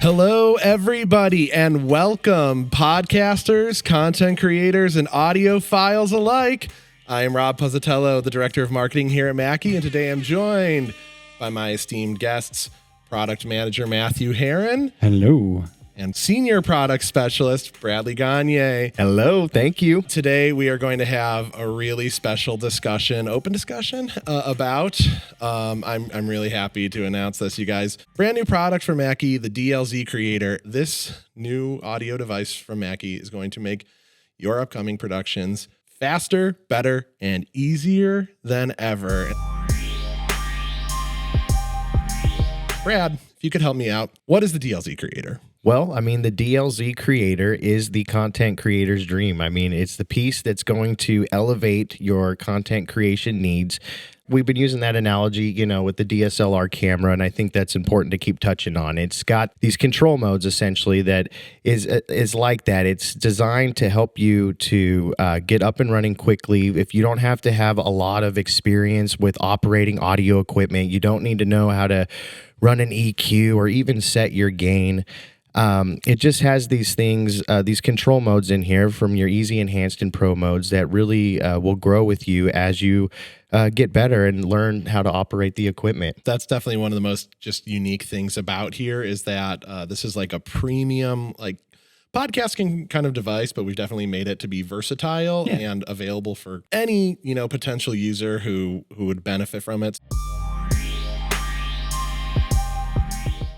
Hello, everybody, and welcome, podcasters, content creators, and audiophiles alike. I am Rob Pozzatello, the Director of Marketing here at Mackie, and today I'm joined by my esteemed guests, Product Manager Matthew Herron. Hello. And Senior Product Specialist, Bradley Gagne. Hello, thank you. Today, we are going to have a really special discussion, open discussion about, I'm really happy to announce this, you guys. Brand new product from Mackie, the DLZ Creator. This new audio device from Mackie is going to make your upcoming productions faster, better, and easier than ever. Brad, if you could help me out, what is the DLZ Creator? Well, I mean, the DLZ Creator is the content creator's dream. I mean, it's the piece that's going to elevate your content creation needs. We've been using that analogy, with the DSLR camera, and I think that's important to keep touching on. It's got these control modes, essentially, that is like that. It's designed to help you to get up and running quickly. If you don't have to have a lot of experience with operating audio equipment, you don't need to know how to run an EQ or even set your gain. It just has these things, these control modes in here from your easy, enhanced, and pro modes that really will grow with you as you get better and learn how to operate the equipment. That's definitely one of the most just unique things about here is that this is like a premium, like podcasting kind of device, but we've definitely made it to be versatile and available for any, potential user who would benefit from it.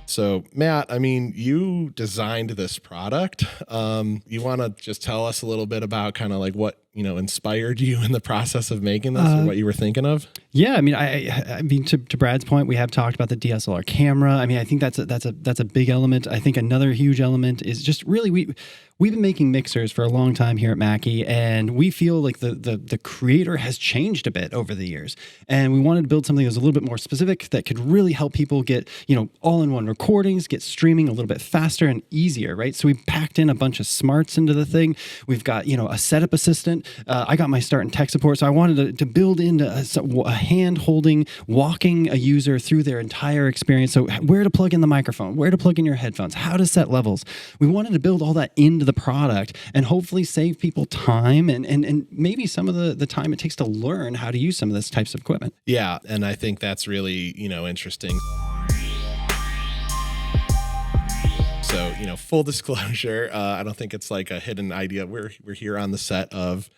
So, Matt, I mean, you designed this product. You want to just tell us a little bit about kind of like what, inspired you in the process of making this or what you were thinking of? Yeah, I mean, to Brad's point, we have talked about the DSLR camera. I mean, I think that's a big element. I think another huge element is just really we've been making mixers for a long time here at Mackie, and we feel like the creator has changed a bit over the years. And we wanted to build something that was a little bit more specific that could really help people get, all-in-one recordings, get streaming a little bit faster and easier, right? So we packed in a bunch of smarts into the thing. We've got, a setup assistant. I got my start in tech support, so I wanted to build into a hand-holding, walking a user through their entire experience. So where to plug in the microphone, where to plug in your headphones, how to set levels. We wanted to build all that into the product and hopefully save people time and maybe some of the time it takes to learn how to use some of this types of equipment. Yeah, and I think that's really, interesting. So, full disclosure, I don't think it's like a hidden idea. We're here on the set of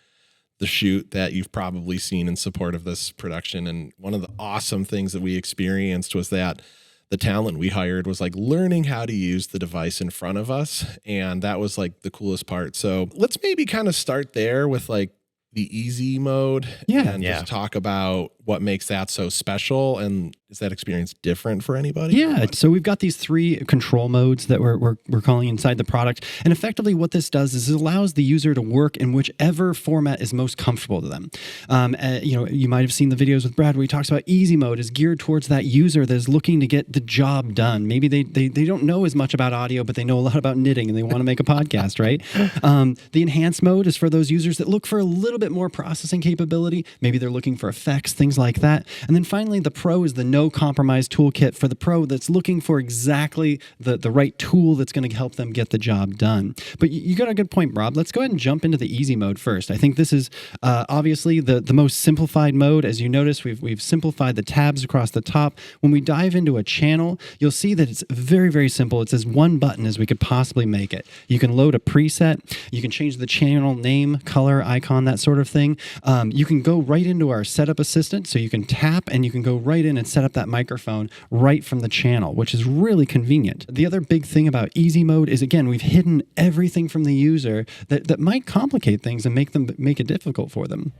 the shoot that you've probably seen in support of this production. And one of the awesome things that we experienced was that the talent we hired was like learning how to use the device in front of us. And that was like the coolest part. So let's maybe kind of start there with like the easy mode and just talk about what makes that so special. And is that experience different for anybody? Yeah. So we've got these three control modes that we're calling inside the product. And effectively what this does is it allows the user to work in whichever format is most comfortable to them. You might have seen the videos with Brad where he talks about easy mode is geared towards that user that is looking to get the job done. Maybe they don't know as much about audio, but they know a lot about knitting and they want to make a podcast, right? The enhanced mode is for those users that look for a little bit more processing capability. Maybe they're looking for effects, things like that. And then finally, the pro is the no compromise toolkit for the pro that's looking for exactly the right tool that's going to help them get the job done. But you got a good point, Rob. Let's go ahead and jump into the easy mode first. I think this is obviously the most simplified mode. As you notice, we've simplified the tabs across the top. When we dive into a channel, you'll see that it's very, very simple. It's as one button as we could possibly make it. You can load a preset. You can change the channel name, color, icon, that sort of thing. You can go right into our setup assistant, so you can tap and you can go right in and set up that microphone right from the channel, which is really convenient. The other big thing about easy mode is, again, we've hidden everything from the user that might complicate things and make it difficult for them.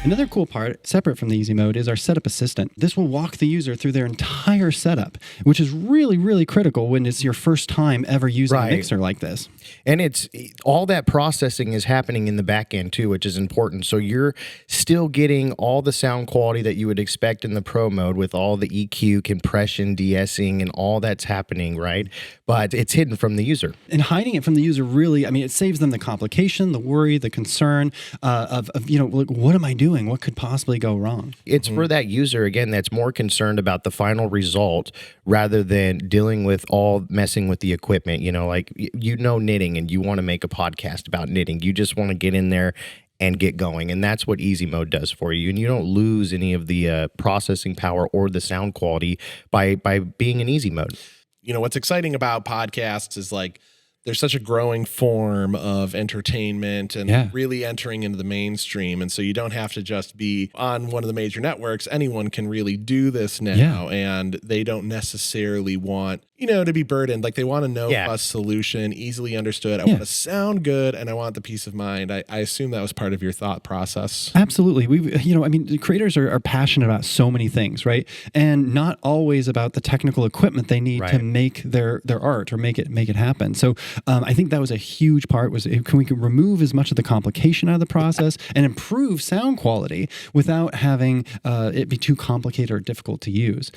Another cool part, separate from the easy mode, is our setup assistant. This will walk the user through their entire setup, which is really, really critical when it's your first time ever using a mixer like this. And it's all that processing is happening in the back end too, which is important. So you're still getting all the sound quality that you would expect in the pro mode with all the EQ, compression, de-essing, and all that's happening, right? But it's hidden from the user. And hiding it from the user really, I mean, it saves them the complication, the worry, the concern of like, what am I doing? What could possibly go wrong? It's for that user, again, that's more concerned about the final result rather than dealing with all messing with the equipment. Like, knitting and you want to make a podcast about knitting. You just want to get in there and get going. And that's what easy mode does for you. And you don't lose any of the processing power or the sound quality by being in easy mode. What's exciting about podcasts is like there's such a growing form of entertainment and really entering into the mainstream. And so you don't have to just be on one of the major networks. Anyone can really do this now. And they don't necessarily want, to be burdened. Like they want a no-fuss solution, easily understood. I want to sound good and I want the peace of mind. I assume that was part of your thought process. Absolutely. The creators are passionate about so many things, right? And not always about the technical equipment they need to make their art or make it happen. So I think that was a huge part was we can remove as much of the complication out of the process and improve sound quality without having it be too complicated or difficult to use.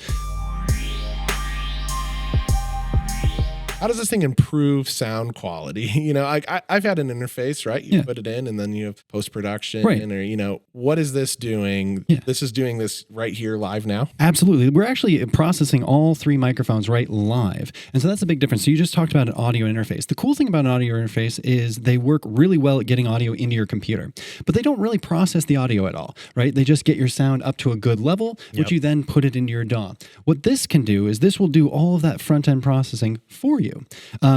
How does this thing improve sound quality? I've had an interface, right? You put it in and then you have post-production. Right. Or, what is this doing? Yeah. This is doing this right here live now? Absolutely. We're actually processing all 3 microphones right live. And so that's a big difference. So you just talked about an audio interface. The cool thing about an audio interface is they work really well at getting audio into your computer, but they don't really process the audio at all, right? They just get your sound up to a good level, which you then put it into your DAW. What this can do is this will do all of that front-end processing for you.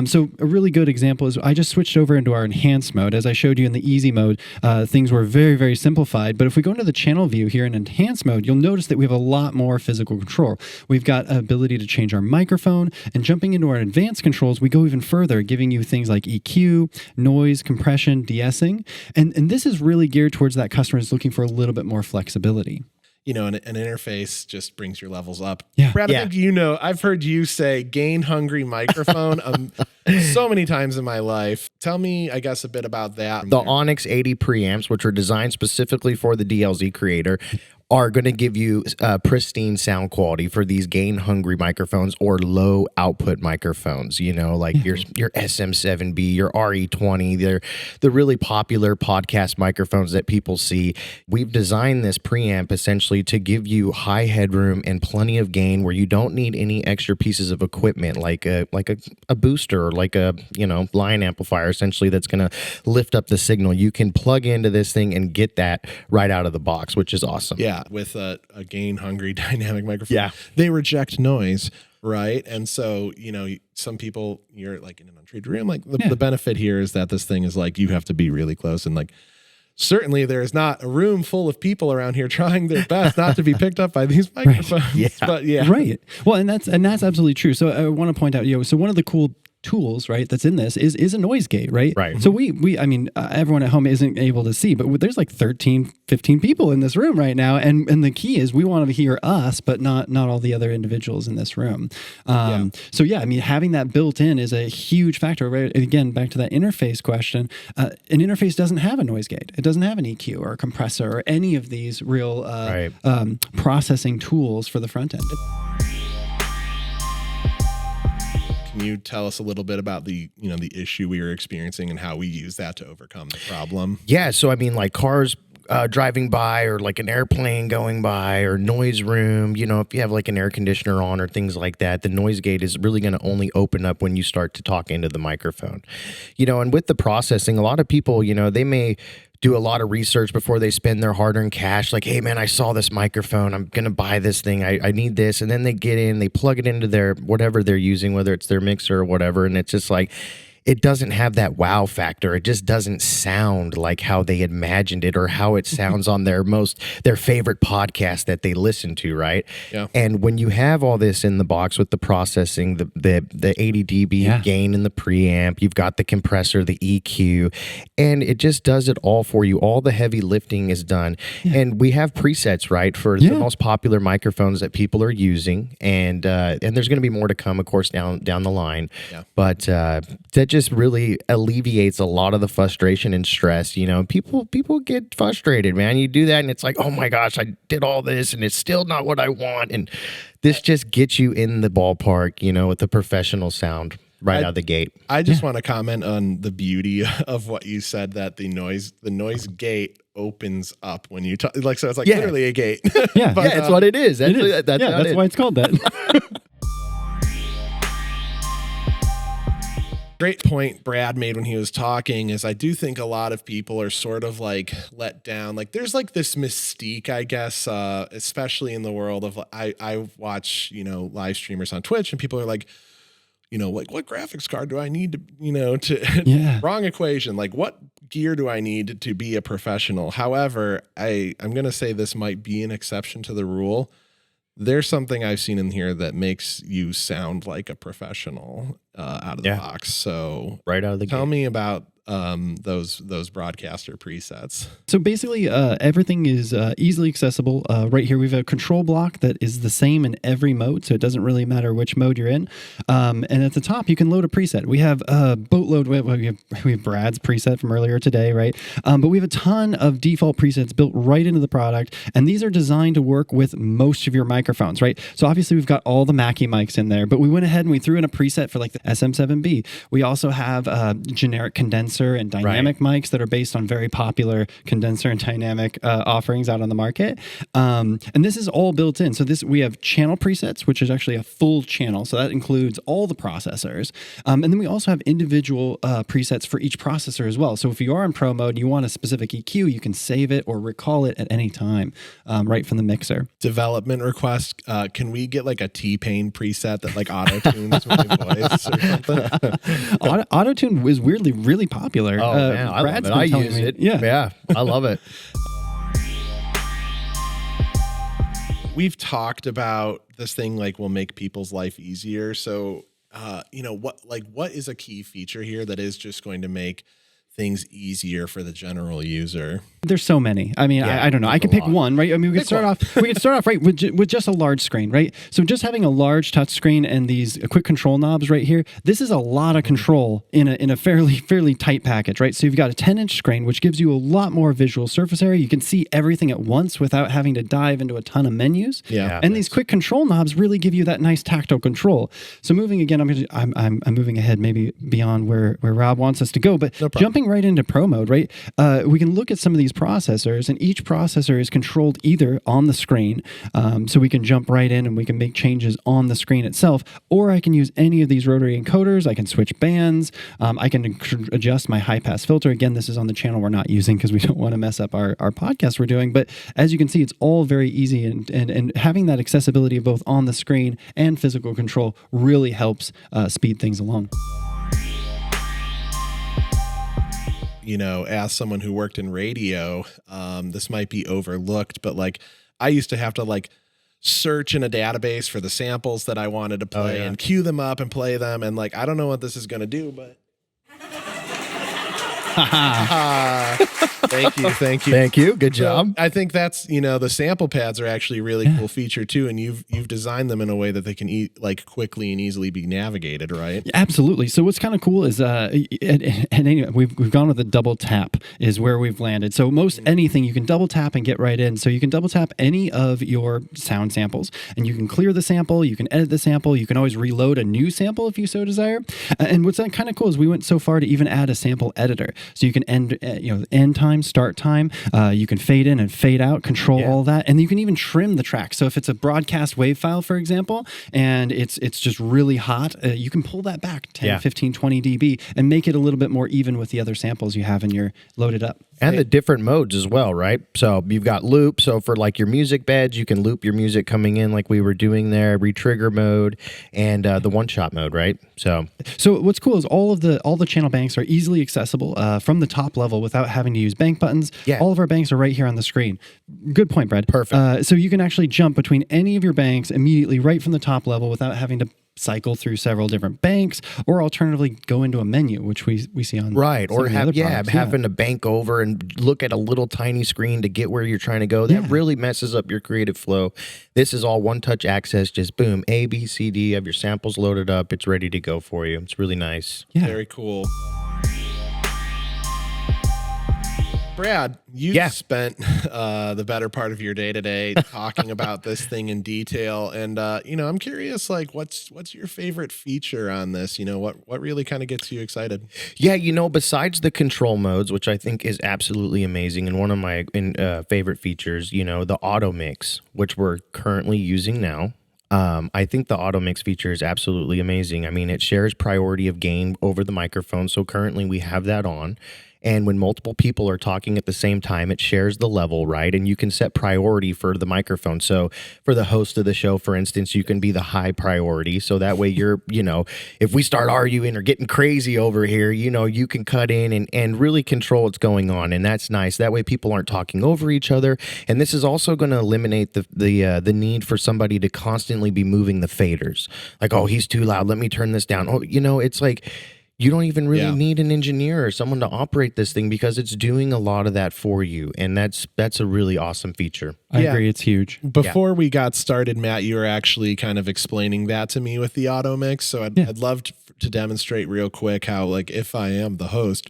So a really good example is I just switched over into our enhanced mode. As I showed you in the easy mode, things were very, very simplified. But if we go into the channel view here in enhanced mode, you'll notice that we have a lot more physical control. We've got ability to change our microphone, and jumping into our advanced controls, we go even further, giving you things like EQ, noise, compression, de-essing. And this is really geared towards that customer who's looking for a little bit more flexibility. An interface just brings your levels up. Yeah. Brad, I think I've heard you say gain hungry microphone so many times in my life. Tell me, I guess, a bit about that. The Onyx 80 preamps, which are designed specifically for the DLZ creator, are going to give you pristine sound quality for these gain-hungry microphones or low-output microphones, like your SM7B, your RE20. They're the really popular podcast microphones that people see. We've designed this preamp essentially to give you high headroom and plenty of gain where you don't need any extra pieces of equipment like a booster or like a line amplifier essentially that's going to lift up the signal. You can plug into this thing and get that right out of the box, which is awesome. Yeah. With a gain-hungry dynamic microphone, they reject noise, right? And so, some people, you're like in an untreated room. Like the benefit here is that this thing is like you have to be really close, and like certainly there's not a room full of people around here trying their best not to be picked up by these microphones. Right. Well, and that's absolutely true. So I want to point out, so one of the cool tools, right, that's in this is a noise gate, right? So everyone at home isn't able to see, but there's like 13, 15 people in this room right now, and the key is we want to hear us, but not all the other individuals in this room. So having that built in is a huge factor, right? And again, back to that interface question, an interface doesn't have a noise gate. It doesn't have an EQ or a compressor or any of these real processing tools for the front end. Can you tell us a little bit about the issue we were experiencing and how we use that to overcome the problem? Yeah. So, like cars driving by or like an airplane going by or noise room, if you have like an air conditioner on or things like that, the noise gate is really going to only open up when you start to talk into the microphone. And with the processing, a lot of people, they may do a lot of research before they spend their hard-earned cash. Like, hey, man, I saw this microphone. I'm going to buy this thing. I need this. And then they get in, they plug it into their whatever they're using, whether it's their mixer or whatever. And it's just like, it doesn't have that wow factor. It just doesn't sound like how they imagined it or how it sounds on their favorite podcast that they listen to, right? Yeah. And when you have all this in the box with the processing, the 80 dB gain in the preamp, you've got the compressor, the EQ, and it just does it all for you. All the heavy lifting is done. Yeah. And we have presets, right, for the most popular microphones that people are using. And there's going to be more to come, of course, down the line. Yeah. But that just really alleviates a lot of the frustration and stress. You know, people get frustrated, man. You do that and it's like, oh my gosh, I did all this and it's still not what I want. And this just gets you in the ballpark, you know, with the professional sound right out of the gate. I just want to comment on the beauty of what you said, that the noise gate opens up when you talk. Like, so it's like literally a gate. Yeah, But, that's what it is. That's, it is. That's why it's called that. Great point Brad made when he was talking is I do think a lot of people are sort of like let down. Like there's like this mystique, I guess, especially in the world of, I watch, you know, live streamers on Twitch and people are like, you know, like what graphics card do I need to, you know, wrong equation. Like what gear do I need to be a professional? However, I'm going to say this might be an exception to the rule. There's something I've seen in here that makes you sound like a professional out of the box. So right out of the tell me about those broadcaster presets. So basically, everything is easily accessible. Right here, we have a control block that is the same in every mode, so it doesn't really matter which mode you're in. And at the top, you can load a preset. We have a boatload. We have Brad's preset from earlier today, right? But we have a ton of default presets built right into the product, and these are designed to work with most of your microphones, right? So obviously, we've got all the Mackie mics in there, but we went ahead and we threw in a preset for like the SM7B. We also have generic condenser and dynamic mics that are based on very popular condenser and dynamic offerings out on the market. And this is all built in. So we have channel presets, which is actually a full channel. So that includes all the processors. And then we also have individual presets for each processor as well. So if you are in pro mode and you want a specific EQ, you can save it or recall it at any time right from the mixer. Development request. Can we get like a T-Pain preset that like auto-tunes my voice or something? Auto-tune is weirdly really popular. Oh, man, I love it. I use it. Yeah, I love it. We've talked about this thing like will make people's life easier. So, you know, what is a key feature here that is just going to make things easier for the general user? There's so many. I mean, I don't know. I could pick one, right? I mean, we could start off right with just a large screen, right? So just having a large touch screen and these quick control knobs right here, this is a lot of control in a fairly tight package, right? So you've got a 10-inch screen, which gives you a lot more visual surface area. You can see everything at once without having to dive into a ton of menus. Yeah. And these quick control knobs really give you that nice tactile control. So moving again, I'm moving ahead maybe beyond where Rob wants us to go, but jumping right into pro mode, right? We can look at some of these processors, and each processor is controlled either on the screen, so we can jump right in and we can make changes on the screen itself, or I can use any of these rotary encoders. I can switch bands. I can adjust my high pass filter. Again, this is on the channel we're not using because we don't want to mess up our podcast we're doing. But as you can see, it's all very easy, and having that accessibility of both on the screen and physical control really helps speed things along. You know, as someone who worked in radio, this might be overlooked, but like I used to have to like search in a database for the samples that I wanted to play and queue them up and play them. And like, I don't know what this is going to do, but Thank you. Good job. So I think that's, you know, the sample pads are actually a really cool feature too, and you've designed them in a way that they can like quickly and easily be navigated, right? Yeah, absolutely. So what's kind of cool is anyway, we've gone with a double tap is where we've landed. So most anything you can double tap and get right in. So you can double tap any of your sound samples, and you can clear the sample, you can edit the sample, you can always reload a new sample if you so desire. And what's kind of cool is we went so far to even add a sample editor, so you can end time, start time. You can fade in and fade out, control all that, and you can even trim the track. So if it's a broadcast wave file, for example, and it's just really hot, you can pull that back 10, 15, 20 dB and make it a little bit more even with the other samples you have in your loaded up. And the different modes as well, right? So you've got loop. So for like your music beds, you can loop your music coming in like we were doing there, retrigger mode, and the one-shot mode, right? So what's cool is all the channel banks are easily accessible from the top level without having to use bank buttons. Yeah. All of our banks are right here on the screen. Good point, Brad. Perfect. So you can actually jump between any of your banks immediately right from the top level without having to cycle through several different banks, or alternatively go into a menu, which we see on Right. some Or of the other have products. having to bank over and look at a little tiny screen to get where you're trying to go. That really messes up your creative flow. This is all one touch access, just boom, A, B, C, D, have your samples loaded up. It's ready to go for you. It's really nice. Yeah. Very cool. Brad, you spent the better part of your day today talking about this thing in detail, and I'm curious, like, what's your favorite feature on this? What really kind of gets you excited? Yeah, besides the control modes, which I think is absolutely amazing, and one of my favorite features, the auto mix, which we're currently using now. I think the auto mix feature is absolutely amazing. I mean, it shares priority of gain over the microphone. So currently we have that on. And when multiple people are talking at the same time, it shares the level, right? And you can set priority for the microphone. So for the host of the show, for instance, you can be the high priority. So that way you're, if we start arguing or getting crazy over here, you can cut in and really control what's going on. And that's nice. That way people aren't talking over each other. And this is also going to eliminate the need for somebody to constantly be moving the faders. Like, oh, he's too loud. Let me turn this down. Oh, it's like, you don't even really need an engineer or someone to operate this thing because it's doing a lot of that for you. And that's a really awesome feature. I agree. It's huge. Before we got started, Matt, you were actually kind of explaining that to me with the auto mix. So I'd love to demonstrate real quick how, like, if I am the host,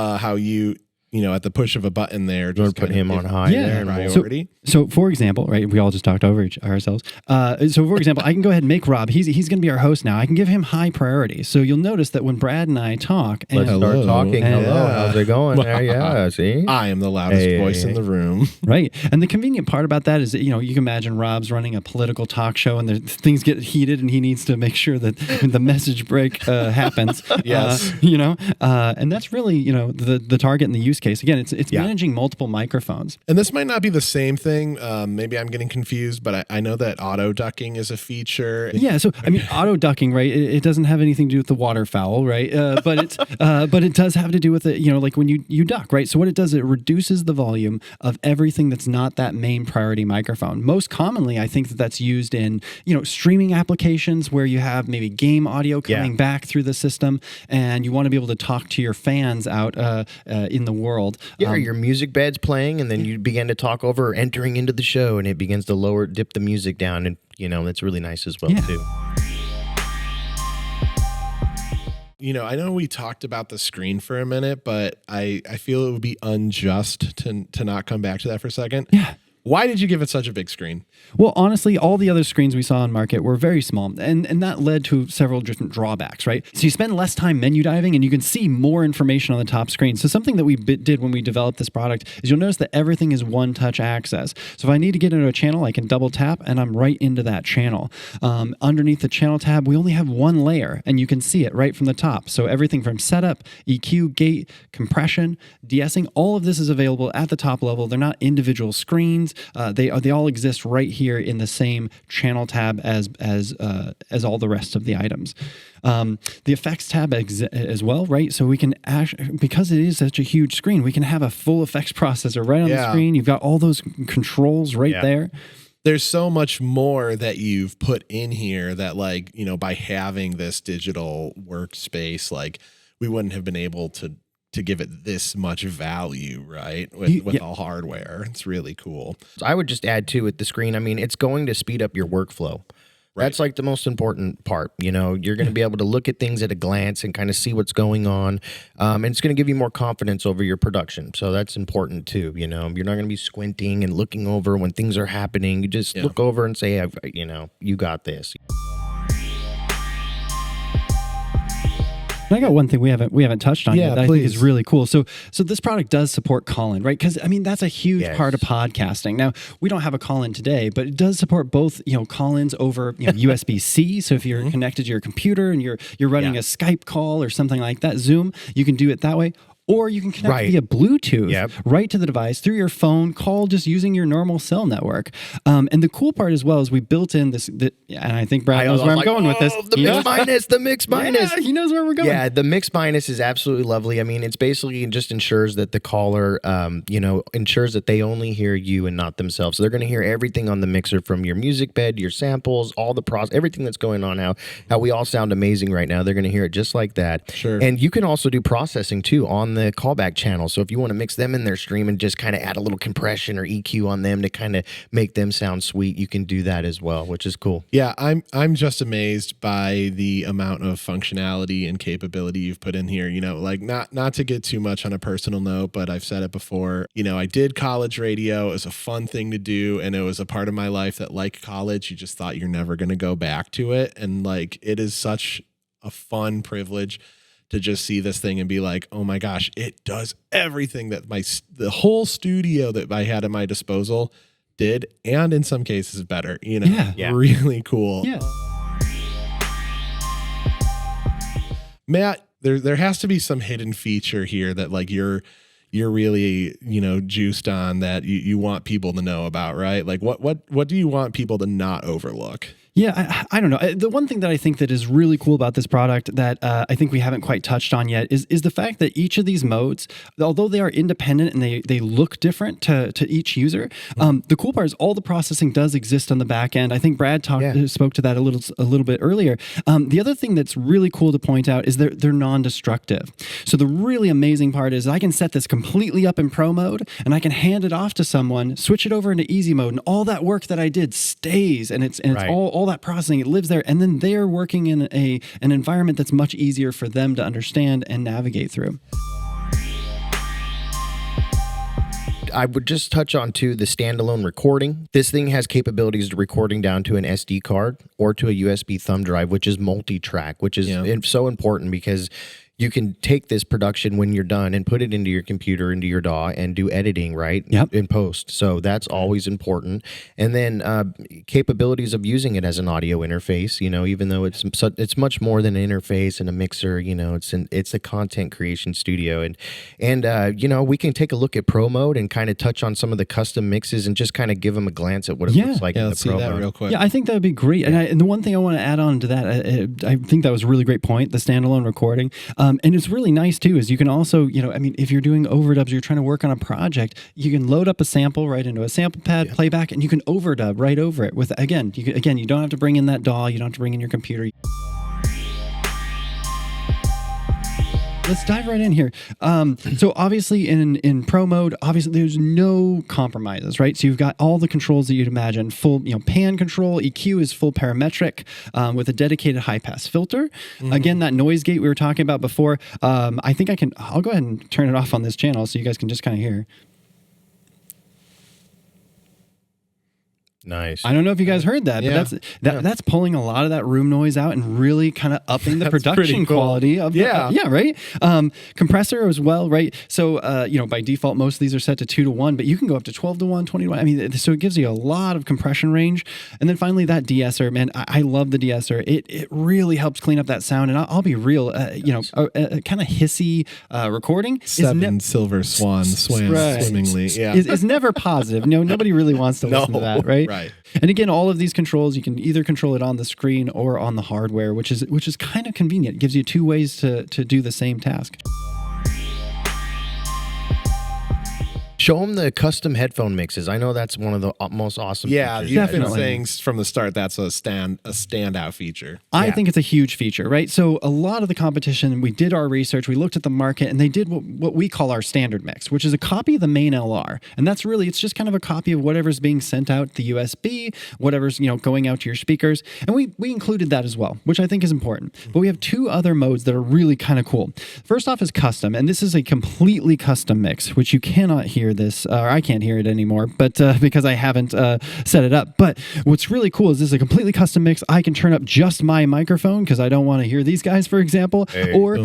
how you at the push of a button there, just put him on high there and priority. So for example, right, we all just talked over ourselves. So for example, I can go ahead and make Rob, he's going to be our host now. I can give him high priority. So you'll notice that when Brad and I talk, and let's start talking. Hello, how's it going there? Yeah, see? I am the loudest voice in the room. Right. And the convenient part about that is that, you can imagine Rob's running a political talk show and things get heated and he needs to make sure that the message break happens. Yes. And that's really, the target and the use case. Again, it's managing multiple microphones. And this might not be the same thing. Maybe I'm getting confused, but I know that auto ducking is a feature. Yeah. So, I mean, auto ducking, right? It doesn't have anything to do with the waterfowl, right? But it does have to do with it, like when you duck, right? So what it does, it reduces the volume of everything that's not that main priority microphone. Most commonly, I think that's used in, streaming applications where you have maybe game audio coming back through the system and you want to be able to talk to your fans out in the world. Yeah, your music bed's playing, and then you begin to talk over entering into the show, and it begins to dip the music down, and that's really nice as well too. I know we talked about the screen for a minute, but I feel it would be unjust to not come back to that for a second. Yeah. Why did you give it such a big screen? Well, honestly, all the other screens we saw on market were very small, and that led to several different drawbacks, right? So you spend less time menu diving, and you can see more information on the top screen. So something that we did when we developed this product is you'll notice that everything is one-touch access. So if I need to get into a channel, I can double tap, and I'm right into that channel. Underneath the channel tab, we only have one layer, and you can see it right from the top. So everything from setup, EQ, gate, compression, de-essing, all of this is available at the top level. They're not individual screens. They all exist right here in the same channel tab as all the rest of the items. The effects tab as well, right? So we can because it is such a huge screen, we can have a full effects processor right on the screen. You've got all those controls right there. There's so much more that you've put in here that, like, by having this digital workspace, like, we wouldn't have been able to give it this much value, right? With all hardware. It's really cool. So I would just add to it the screen. I mean, it's going to speed up your workflow. Right. That's like the most important part. You're going to be able to look at things at a glance and kind of see what's going on. And it's going to give you more confidence over your production. So that's important too. You're not going to be squinting and looking over when things are happening. You just look over and say, you got this. And I got one thing we haven't touched on yet that I think is really cool. So this product does support call-in, right? Because I mean that's a huge part of podcasting. Now we don't have a call-in today, but it does support both call-ins over USB-C. So if you're connected to your computer and you're running a Skype call or something like that, Zoom, you can do it that way. or you can connect Right. via Bluetooth Yep. right to the device through your phone, call just using your normal cell network. And the cool part as well is we built in this, and I think Brad knows was where I'm like, going with this. "Oh, The He mix knows- minus, the mix minus. Yeah, he knows where we're going. Yeah, the mix minus is absolutely lovely. I mean, it's basically just ensures that the caller, ensures that they only hear you and not themselves. So they're going to hear everything on the mixer, from your music bed, your samples, all the everything that's going on. How we all sound amazing right now. They're going to hear it just like that. Sure. And you can also do processing too on the callback channel. So if you want to mix them in their stream and just kind of add a little compression or EQ on them to kind of make them sound sweet, you can do that as well, which is cool. Yeah, I'm just amazed by the amount of functionality and capability you've put in here. You know, like not to get too much on a personal note, but I've said it before. You know, I did college radio. It was a fun thing to do, and it was a part of my life that, like college, you just thought you're never going to go back to it. And like, it is such a fun privilege to just see this thing and be like, oh my gosh, it does everything that the whole studio that I had at my disposal did, and in some cases better. You know, Yeah. really cool. Yeah. Matt, there has to be some hidden feature here that like you're really, you know, juiced on, that you want people to know about, right? Like what do you want people to not overlook? Yeah, I don't know. The one thing that I think that is really cool about this product that I think we haven't quite touched on yet is the fact that each of these modes, although they are independent and they look different to each user, the cool part is all the processing does exist on the back end. I think Brad spoke to that a little bit earlier. The other thing that's really cool to point out is they're non-destructive. So the really amazing part is I can set this completely up in pro mode and I can hand it off to someone, switch it over into easy mode, and all that work that I did stays, and it's Right. all that processing, it lives there, and then they're working in an environment that's much easier for them to understand and navigate through. I would just touch on too the standalone recording. This thing has capabilities to recording down to an SD card or to a USB thumb drive, which is multi-track, which is so important because you can take this production when you're done and put it into your computer, into your DAW, and do editing, right? Yep. In post. So that's always important. And then capabilities of using it as an audio interface, you know, even though it's much more than an interface and a mixer, you know, it's a content creation studio. And you know, we can take a look at Pro Mode and kind of touch on some of the custom mixes and just kind of give them a glance at what it looks like in the Let's see Pro that Mode. real quick. Yeah, I think that would be great. And the one thing I want to add on to that, I think that was a really great point, the standalone recording. And it's really nice too, is you can also, you know, I mean, if you're doing overdubs, you're trying to work on a project, you can load up a sample right into a sample pad, playback, and you can overdub right over it with, again, you don't have to bring in that DAW, you don't have to bring in your computer. Let's dive right in here. So obviously in pro mode, obviously there's no compromises, right? So you've got all the controls that you'd imagine. Full, you know, pan control, EQ is full parametric with a dedicated high pass filter. Again, that noise gate we were talking about before. I think I'll go ahead and turn it off on this channel so you guys can just kind of hear. Nice. I don't know if you guys heard that, but that's pulling a lot of that room noise out and really kind of upping the production pretty cool. quality of right. Compressor as well, right? So you know, by default most of these are set to 2-to-1, but you can go up to 12-to-1, 20-to-1. I mean, so it gives you a lot of compression range. And then finally that de-esser, man, I love the de-esser. It really helps clean up that sound. And I'll be real, you know, a kind of hissy recording Seven silver swans swam swimmingly. Yeah. is never positive. No, nobody really wants to listen to that, right? Right. And again, all of these controls, you can either control it on the screen or on the hardware, which is kind of convenient. It gives you two ways to do the same task. Show them the custom headphone mixes. I know that's one of the most awesome Yeah, features. you've been Definitely. saying from the start that's a standout feature. I think it's a huge feature, right? So a lot of the competition, we did our research, we looked at the market, and they did what we call our standard mix, which is a copy of the main LR. And that's really, it's just kind of a copy of whatever's being sent out the USB, whatever's, you know, going out to your speakers. And we included that as well, which I think is important. But we have two other modes that are really kind of cool. First off is custom, and this is a completely custom mix, which you cannot hear. hear this, or I can't hear it anymore, but because I haven't set it up. But what's really cool is this is a completely custom mix. I can turn up just my microphone because I don't want to hear these guys, for example, or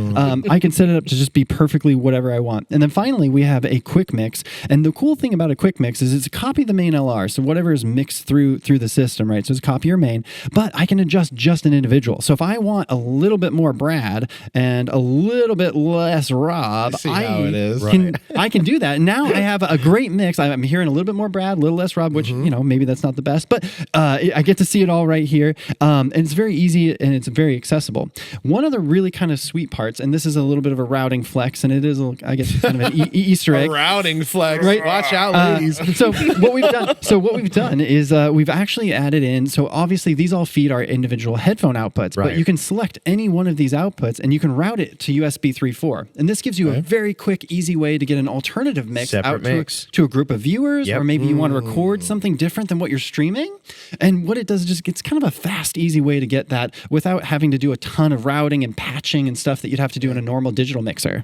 I can set it up to just be perfectly whatever I want. And then finally, we have a quick mix. And the cool thing about a quick mix is it's a copy of the main LR. So whatever is mixed through the system, right? So it's a copy of your main, but I can adjust just an individual. So if I want a little bit more Brad and a little bit less Rob, I can do that. And now I have a great mix. I'm hearing a little bit more Brad, a little less Rob, which, maybe that's not the best, but I get to see it all right here. And it's very easy and it's very accessible. One of the really kind of sweet parts, and this is a little bit of a routing flex, and it is, I guess, kind of an Easter egg. A routing flex. Right? Watch out, ladies. So what we've done is we've actually added in. So obviously these all feed our individual headphone outputs, but you can select any one of these outputs and you can route it to USB 3.4. And this gives you a very quick, easy way to get an alternative mix to a group of viewers, or maybe you want to record something different than what you're streaming. And what it does is just it's kind of a fast, easy way to get that without having to do a ton of routing and patching and stuff that you'd have to do in a normal digital mixer.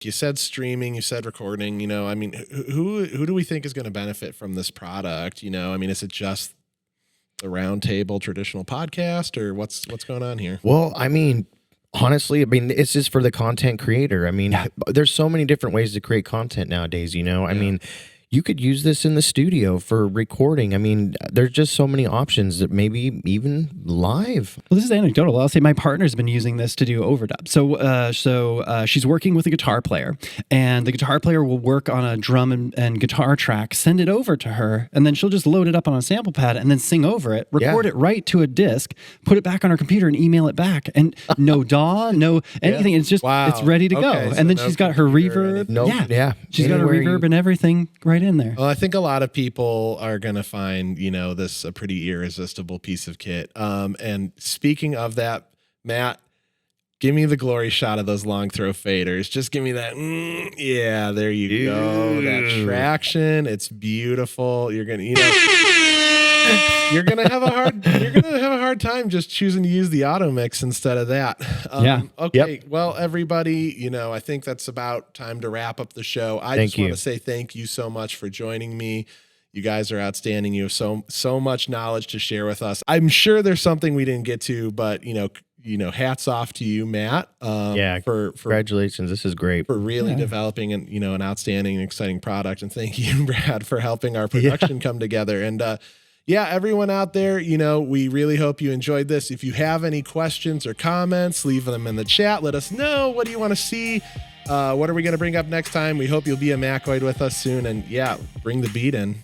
You said streaming, you said recording, I mean, who do we think is going to benefit from this product? I mean, is it just the roundtable traditional podcast, or what's going on here? Well, I mean, honestly, it's just for the content creator. I mean, there's so many different ways to create content nowadays, I mean, you could use this in the studio for recording. I mean, there's just so many options that maybe even live. Well, this is anecdotal. I'll say my partner's been using this to do overdub. So she's working with a guitar player, and the guitar player will work on a drum and guitar track, send it over to her, and then she'll just load it up on a sample pad and then sing over it, record it right to a disc, put it back on her computer and email it back. And no DAW, no anything. It's just, it's ready to go. So and then she's got her reverb. She's got her reverb and everything right in there. Well, I think a lot of people are going to find, this a pretty irresistible piece of kit. And speaking of that, Matt, give me the glory shot of those long throw faders. Just give me that. Yeah, there you go. That traction. It's beautiful. You're going to, you're going to have a hard time just choosing to use the auto mix instead of that. Okay. Well, everybody, I think that's about time to wrap up the show. I just want to say thank you so much for joining me. You guys are outstanding. You have so much knowledge to share with us. I'm sure there's something we didn't get to, but hats off to you, Matt. For congratulations. This is great. For really developing an outstanding and exciting product. And thank you, Brad, for helping our production come together. And everyone out there, we really hope you enjoyed this. If you have any questions or comments, leave them in the chat. Let us know. What do you want to see? What are we going to bring up next time? We hope you'll be a Macoid with us soon. And bring the beat in.